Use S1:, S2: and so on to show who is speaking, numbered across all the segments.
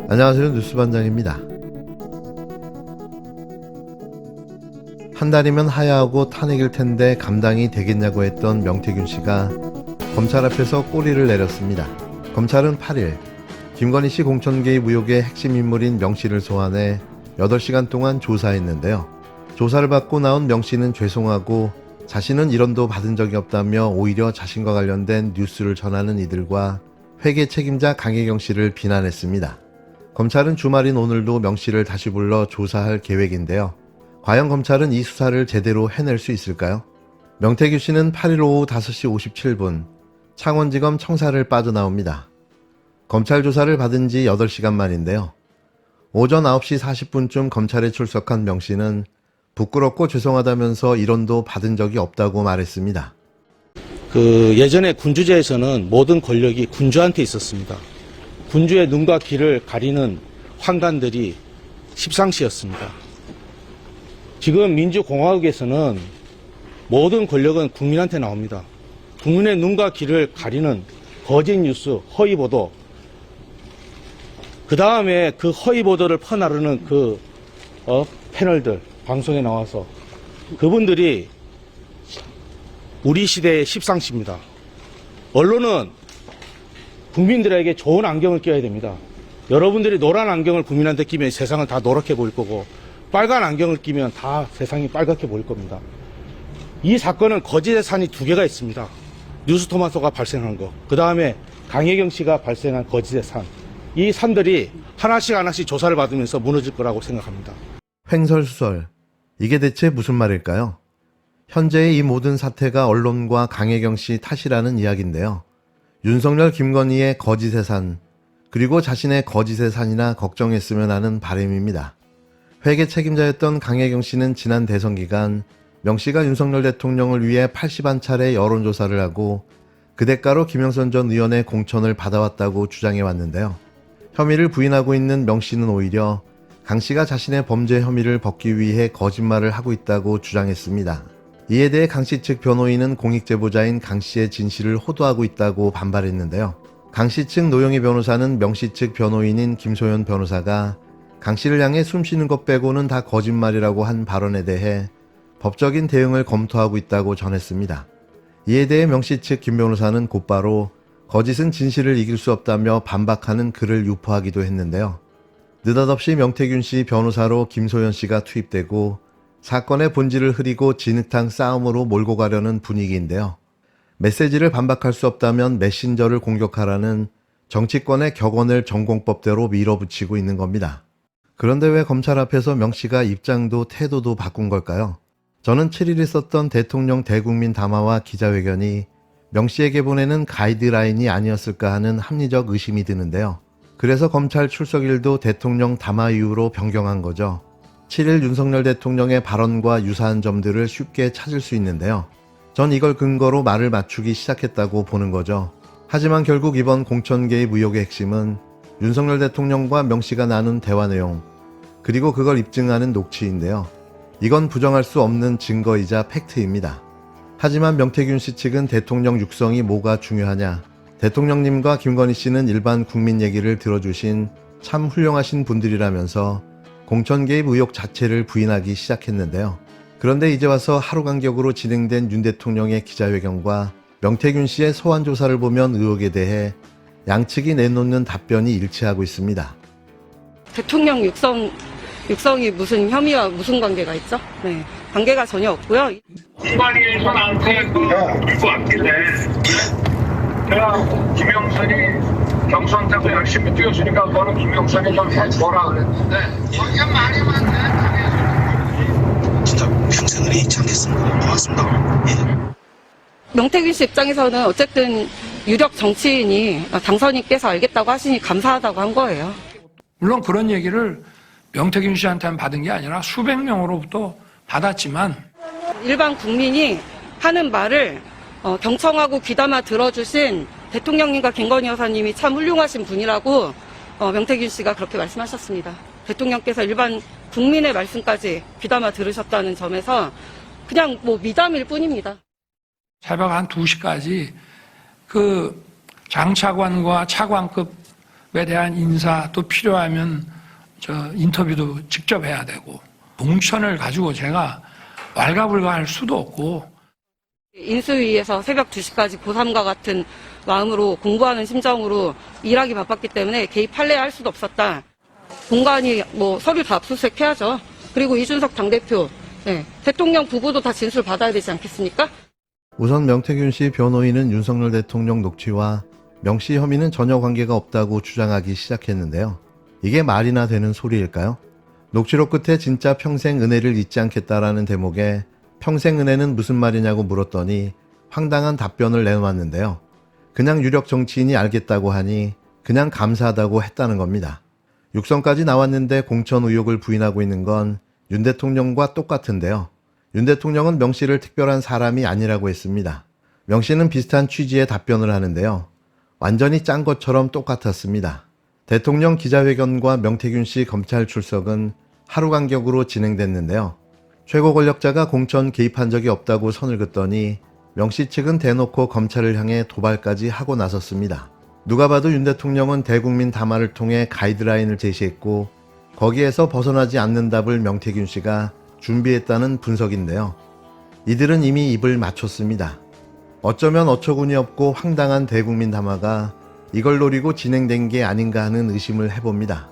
S1: 안녕하세요. 뉴스반장입니다. 한 달이면 하야하고 탄핵일 텐데 감당이 되겠냐고 했던 명태균 씨가 검찰 앞에서 꼬리를 내렸습니다. 검찰은 8일 김건희 씨 공천 개입 의혹의 핵심 인물인 명 씨를 소환해 8시간 동안 조사했는데요. 조사를 받고 나온 명 씨는 죄송하고 자신은 1원도 받은 적이 없다며 오히려 자신과 관련된 뉴스를 전하는 이들과 회계 책임자 강혜경 씨를 비난했습니다. 검찰은 주말인 오늘도 명 씨를 다시 불러 조사할 계획인데요. 과연 검찰은 이 수사를 제대로 해낼 수 있을까요? 명태균 씨는 8일 오후 5시 57분 창원지검 청사를 빠져나옵니다. 검찰 조사를 받은 지 8시간 만인데요. 오전 9시 40분쯤 검찰에 출석한 명 씨는 부끄럽고 죄송하다면서 1원도 받은 적이 없다고 말했습니다.
S2: 예전에 군주제에서는 모든 권력이 군주한테 있었습니다. 군주의 눈과 귀를 가리는 환관들이 십상시였습니다. 지금 민주공화국에서는 모든 권력은 국민한테 나옵니다. 국민의 눈과 귀를 가리는 거짓 뉴스, 허위 보도, 그 다음에 그 허위 보도를 퍼나르는 패널들, 방송에 나와서 그분들이 우리 시대의 십상시입니다. 언론은 국민들에게 좋은 안경을 껴야 됩니다. 여러분들이 노란 안경을 국민한테 끼면 세상은 다 노랗게 보일 거고 빨간 안경을 끼면 다 세상이 빨갛게 보일 겁니다. 이 사건은 거짓의 산이 2개가 있습니다. 뉴스토마토가 발생한 거, 그 다음에 강혜경 씨가 발생한 거짓의 산. 이 산들이 하나씩 조사를 받으면서 무너질 거라고 생각합니다.
S1: 횡설수설. 이게 대체 무슨 말일까요? 현재의 이 모든 사태가 언론과 강혜경 씨 탓이라는 이야기인데요. 윤석열, 김건희의 거짓의 산, 그리고 자신의 거짓의 산이나 걱정했으면 하는 바람입니다. 회계 책임자였던 강혜경 씨는 지난 대선 기간 명 씨가 윤석열 대통령을 위해 81차례 여론조사를 하고 그 대가로 김영선 전 의원의 공천을 받아왔다고 주장해왔는데요. 혐의를 부인하고 있는 명 씨는 오히려 강 씨가 자신의 범죄 혐의를 벗기 위해 거짓말을 하고 있다고 주장했습니다. 이에 대해 강 씨 측 변호인은 공익제보자인 강 씨의 진실을 호도하고 있다고 반발했는데요. 강 씨 측 노영희 변호사는 명 씨 측 변호인인 김소연 변호사가 강 씨를 향해 숨쉬는 것 빼고는 다 거짓말이라고 한 발언에 대해 법적인 대응을 검토하고 있다고 전했습니다. 이에 대해 명 씨 측 김 변호사는 곧바로 거짓은 진실을 이길 수 없다며 반박하는 글을 유포하기도 했는데요. 느닷없이 명태균 씨 변호사로 김소연 씨가 투입되고 사건의 본질을 흐리고 진흙탕 싸움으로 몰고 가려는 분위기인데요. 메시지를 반박할 수 없다면 메신저를 공격하라는 정치권의 격언을 전공법대로 밀어붙이고 있는 겁니다. 그런데 왜 검찰 앞에서 명 씨가 입장도 태도도 바꾼 걸까요? 저는 7일 있었던 대통령 대국민 담화와 기자회견이 명 씨에게 보내는 가이드라인이 아니었을까 하는 합리적 의심이 드는데요. 그래서 검찰 출석일도 대통령 담화 이후로 변경한 거죠. 7일 윤석열 대통령의 발언과 유사한 점들을 쉽게 찾을 수 있는데요. 전 이걸 근거로 말을 맞추기 시작했다고 보는 거죠. 하지만 결국 이번 공천 개입 의혹의 핵심은 윤석열 대통령과 명 씨가 나눈 대화 내용, 그리고 그걸 입증하는 녹취인데요. 이건 부정할 수 없는 증거이자 팩트입니다. 하지만 명태균 씨 측은 대통령 육성이 뭐가 중요하냐, 대통령님과 김건희 씨는 일반 국민 얘기를 들어주신 참 훌륭하신 분들이라면서 공천 개입 의혹 자체를 부인하기 시작했는데요. 그런데 이제 와서 하루 간격으로 진행된 윤 대통령의 기자회견과 명태균 씨의 소환 조사를 보면 의혹에 대해 양측이 내놓는 답변이 일치하고 있습니다.
S3: 대통령 육성이 무슨 혐의와 무슨 관계가 있죠? 네, 관계가 전혀 없고요.
S4: 공관위에서 나한테 그거 왔길래 내가 김영선이 경선 때도 열심히 뛰었으니까 너는 김영선이 좀 해줘라 그랬는데 거기가 말이 많네.
S5: 진짜 평생을 잊지 않겠습니다. 고맙습니다. 예.
S3: 명태균 씨 입장에서는 어쨌든 유력 정치인이 당선인께서 알겠다고 하시니 감사하다고 한 거예요.
S6: 물론 그런 얘기를 명태균 씨한테만 받은 게 아니라 수백 명으로부터 받았지만
S3: 일반 국민이 하는 말을 경청하고 귀담아 들어주신 대통령님과 김건희 여사님이 참 훌륭하신 분이라고 명태균 씨가 그렇게 말씀하셨습니다. 대통령께서 일반 국민의 말씀까지 귀담아 들으셨다는 점에서 그냥 미담일 뿐입니다.
S6: 새벽 한 2시까지 그 장차관과 차관급 대한 인사 또 필요하면 인터뷰도 직접 해야 되고 공천을 가지고 제가 왈가불가할 수도 없고
S3: 인수위에서 새벽 2시까지 고3과 같은 마음으로 공부하는 심정으로 일하기 바빴기 때문에 개입할래야 할 수도 없었다. 공간이 서류 다 압수수색해야죠. 그리고 이준석 당대표, 대통령 부부도 다 진술 받아야 되지 않겠습니까?
S1: 우선 명태균 씨 변호인은 윤석열 대통령 녹취와 명 씨 혐의는 전혀 관계가 없다고 주장하기 시작했는데요. 이게 말이나 되는 소리일까요? 녹취록 끝에 진짜 평생 은혜를 잊지 않겠다라는 대목에 평생 은혜는 무슨 말이냐고 물었더니 황당한 답변을 내놓았는데요. 그냥 유력 정치인이 알겠다고 하니 그냥 감사하다고 했다는 겁니다. 육성까지 나왔는데 공천 의혹을 부인하고 있는 건 윤 대통령과 똑같은데요. 윤 대통령은 명 씨를 특별한 사람이 아니라고 했습니다. 명 씨는 비슷한 취지의 답변을 하는데요. 완전히 짠 것처럼 똑같았습니다. 대통령 기자회견과 명태균 씨 검찰 출석은 하루 간격으로 진행됐는데요. 최고 권력자가 공천 개입한 적이 없다고 선을 긋더니 명 씨 측은 대놓고 검찰을 향해 도발까지 하고 나섰습니다. 누가 봐도 윤 대통령은 대국민 담화를 통해 가이드라인을 제시했고 거기에서 벗어나지 않는 답을 명태균 씨가 준비했다는 분석인데요. 이들은 이미 입을 맞췄습니다. 어쩌면 어처구니 없고 황당한 대국민 담화가 이걸 노리고 진행된 게 아닌가 하는 의심을 해봅니다.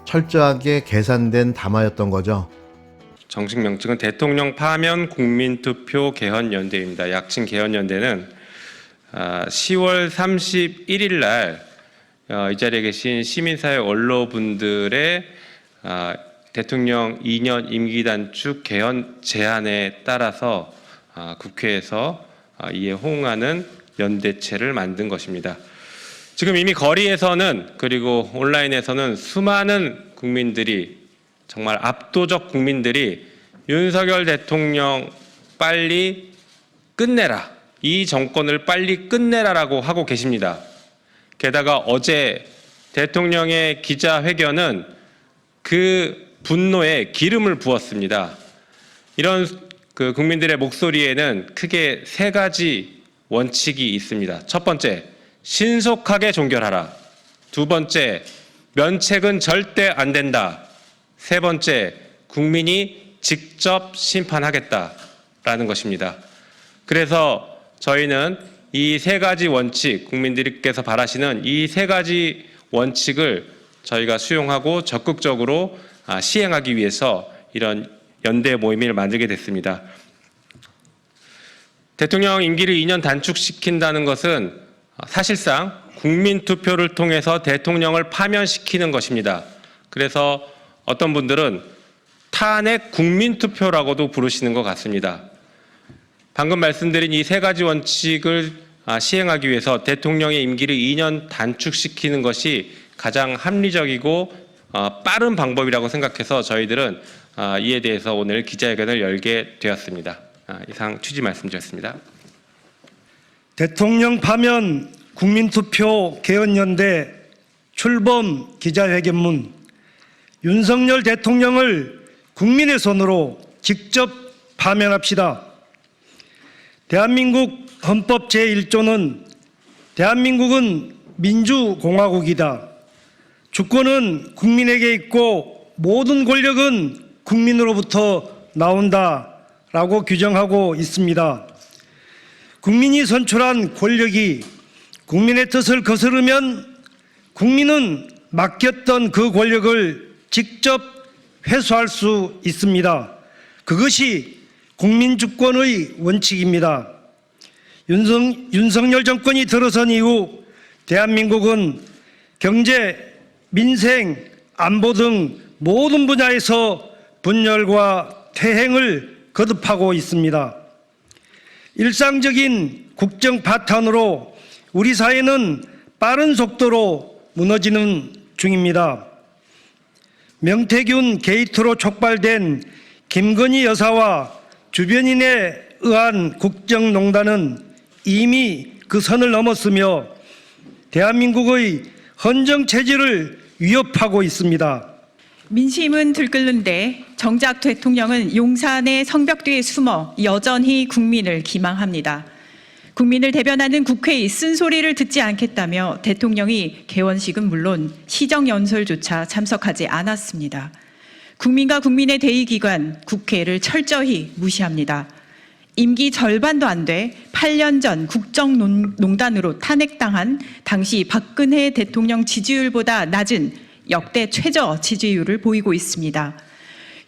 S1: 철저하게 계산된 담화였던 거죠.
S7: 정식 명칭은 대통령 파면 국민투표 개헌연대입니다. 약칭 개헌연대는 10월 31일 날 이 자리에 계신 시민사회 원로분들의 대통령 2년 임기 단축 개헌 제안에 따라서 국회에서 이에 호응하는 연대체를 만든 것입니다. 지금 이미 거리에서는 그리고 온라인에서는 수많은 국민들이 정말 압도적 국민들이 윤석열 대통령 빨리 끝내라, 이 정권을 빨리 끝내라라고 하고 계십니다. 게다가 어제 대통령의 기자회견은 그 분노에 기름을 부었습니다. 이런 국민들의 목소리에는 크게 세 가지 원칙이 있습니다. 첫 번째, 신속하게 종결하라. 두 번째, 면책은 절대 안 된다. 세 번째, 국민이 직접 심판하겠다라는 것입니다. 그래서 저희는 이 세 가지 원칙, 국민들께서 바라시는 이 세 가지 원칙을 저희가 수용하고 적극적으로 시행하기 위해서 이런 연대 모임을 만들게 됐습니다. 대통령 임기를 2년 단축시킨다는 것은 사실상 국민투표를 통해서 대통령을 파면시키는 것입니다. 그래서 어떤 분들은 탄핵 국민투표라고도 부르시는 것 같습니다. 방금 말씀드린 이 세 가지 원칙을 시행하기 위해서 대통령의 임기를 2년 단축시키는 것이 가장 합리적이고 빠른 방법이라고 생각해서 저희들은 이에 대해서 오늘 기자회견을 열게 되었습니다. 이상 취지 말씀드렸습니다.
S8: 대통령 파면 국민투표 개헌연대 출범 기자회견문. 윤석열 대통령을 국민의 손으로 직접 파면합시다. 대한민국 헌법 제1조는 대한민국은 민주공화국이다. 주권은 국민에게 있고 모든 권력은 국민으로부터 나온다라고 규정하고 있습니다. 국민이 선출한 권력이 국민의 뜻을 거스르면 국민은 맡겼던 그 권력을 직접 회수할 수 있습니다. 그것이 국민주권의 원칙입니다. 윤석열 정권이 들어선 이후 대한민국은 경제, 민생, 안보 등 모든 분야에서 분열과 퇴행을 거듭하고 있습니다. 일상적인 국정 파탄으로 우리 사회는 빠른 속도로 무너지는 중입니다. 명태균 게이트로 촉발된 김건희 여사와 주변인에 의한 국정농단은 이미 그 선을 넘었으며 대한민국의 헌정체제를 위협하고 있습니다.
S9: 민심은 들끓는데 정작 대통령은 용산의 성벽 뒤에 숨어 여전히 국민을 기망합니다. 국민을 대변하는 국회의 쓴소리를 듣지 않겠다며 대통령이 개원식은 물론 시정연설조차 참석하지 않았습니다. 국민과 국민의 대의기관 국회를 철저히 무시합니다. 임기 절반도 안 돼 8년 전 국정농단으로 탄핵당한 당시 박근혜 대통령 지지율보다 낮은 역대 최저 지지율을 보이고 있습니다.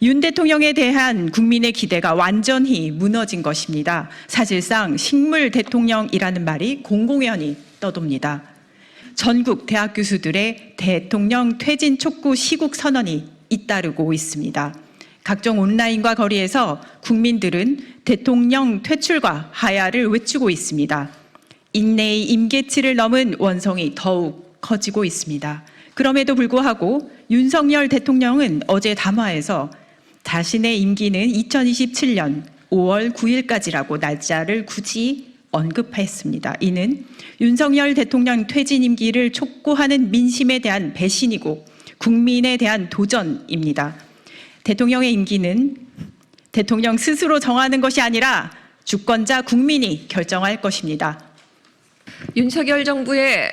S9: 윤 대통령에 대한 국민의 기대가 완전히 무너진 것입니다. 사실상 식물 대통령이라는 말이 공공연히 떠돕니다. 전국 대학 교수들의 대통령 퇴진 촉구 시국 선언이 잇따르고 있습니다. 각종 온라인과 거리에서 국민들은 대통령 퇴출과 하야를 외치고 있습니다. 인내의 임계치를 넘은 원성이 더욱 커지고 있습니다. 그럼에도 불구하고 윤석열 대통령은 어제 담화에서 자신의 임기는 2027년 5월 9일까지라고 날짜를 굳이 언급했습니다. 이는 윤석열 대통령 퇴진 임기를 촉구하는 민심에 대한 배신이고 국민에 대한 도전입니다. 대통령의 임기는 대통령 스스로 정하는 것이 아니라 주권자 국민이 결정할 것입니다.
S10: 윤석열 정부의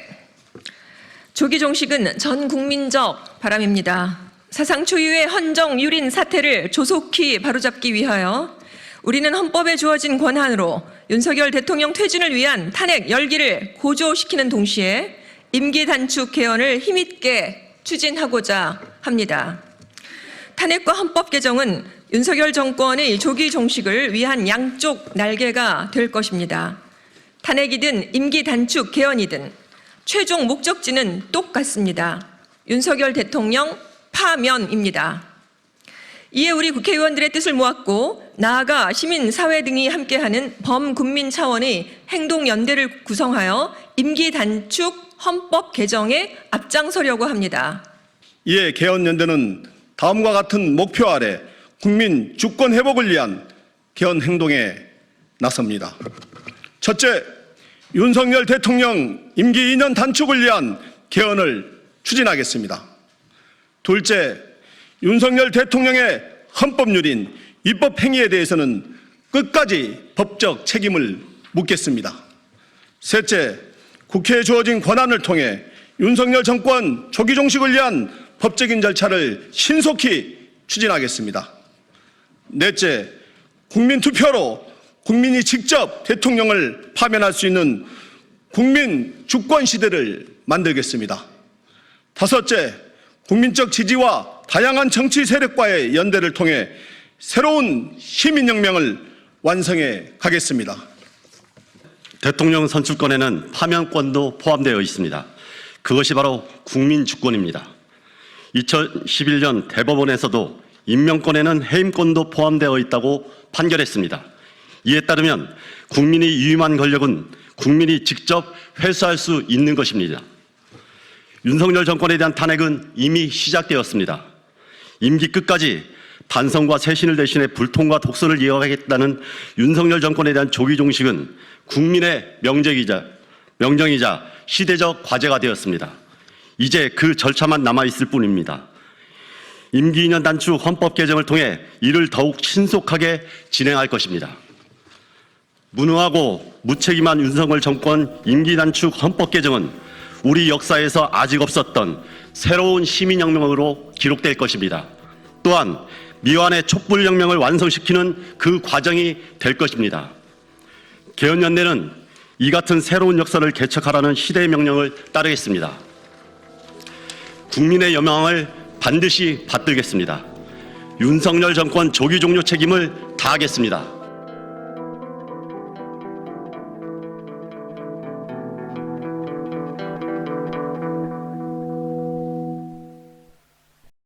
S10: 조기 종식은 전 국민적 바람입니다. 사상 초유의 헌정 유린 사태를 조속히 바로잡기 위하여 우리는 헌법에 주어진 권한으로 윤석열 대통령 퇴진을 위한 탄핵 열기를 고조시키는 동시에 임기 단축 개헌을 힘있게 추진하고자 합니다. 탄핵과 헌법 개정은 윤석열 정권의 조기 종식을 위한 양쪽 날개가 될 것입니다. 탄핵이든 임기 단축 개헌이든 최종 목적지는 똑같습니다. 윤석열 대통령 파면입니다. 이에 우리 국회의원들의 뜻을 모았고 나아가 시민사회 등이 함께하는 범국민 차원의 행동연대를 구성하여 임기 단축 헌법 개정에 앞장서려고 합니다.
S11: 이에 개헌연대는 다음과 같은 목표 아래 국민 주권 회복을 위한 개헌 행동에 나섭니다. 첫째, 윤석열 대통령 임기 2년 단축을 위한 개헌을 추진하겠습니다. 둘째, 윤석열 대통령의 헌법유린 입법 행위에 대해서는 끝까지 법적 책임을 묻겠습니다. 셋째, 국회에 주어진 권한을 통해 윤석열 정권 조기 종식을 위한 법적인 절차를 신속히 추진하겠습니다. 넷째, 국민투표로 국민이 직접 대통령을 파면할 수 있는 국민 주권 시대를 만들겠습니다. 다섯째, 국민적 지지와 다양한 정치 세력과의 연대를 통해 새로운 시민혁명을 완성해 가겠습니다.
S12: 대통령 선출권에는 파면권도 포함되어 있습니다. 그것이 바로 국민 주권입니다. 2011년 대법원에서도 임명권에는 해임권도 포함되어 있다고 판결했습니다. 이에 따르면 국민이 유임한 권력은 국민이 직접 회수할 수 있는 것입니다. 윤석열 정권에 대한 탄핵은 이미 시작되었습니다. 임기 끝까지 반성과 쇄신을 대신해 불통과 독선을 이어가겠다는 윤석열 정권에 대한 조기 종식은 국민의 명령이자 시대적 과제가 되었습니다. 이제 그 절차만 남아있을 뿐입니다. 임기 2년 단축 헌법 개정을 통해 이를 더욱 신속하게 진행할 것입니다. 무능하고 무책임한 윤석열 정권 임기 단축 헌법 개정은 우리 역사에서 아직 없었던 새로운 시민혁명으로 기록될 것입니다. 또한 미완의 촛불혁명을 완성시키는 그 과정이 될 것입니다. 개헌연대는 이 같은 새로운 역사를 개척하라는 시대의 명령을 따르겠습니다. 국민의 여망을 반드시 받들겠습니다. 윤석열 정권 조기 종료 책임을 다하겠습니다.